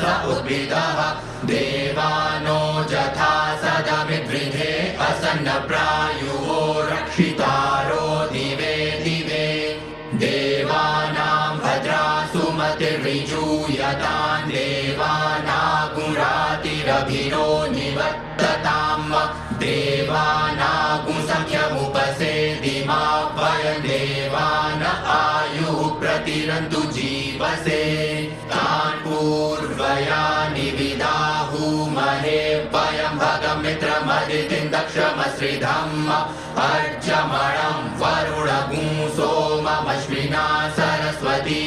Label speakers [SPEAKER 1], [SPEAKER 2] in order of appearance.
[SPEAKER 1] स उद्भिदः देवानो जथा सदमिद्रिधे असन्नप्रायुवो रक्षितारो दिवे दिवे देवानां भद्रा सुमतिर्विजूयतां देवानागुरातिरभिरो निवर्तताम् देवानागुसंख्यमुपसेदिमा वयं देवान आयुः प्रतिरन्तु जीवसे तान् पूर्वयानि विदाहुमहे वयं भगमित्रमदितिं दक्षमश्रिधम् अर्जमणं वरुणगुं सोममश्विना सरस्वती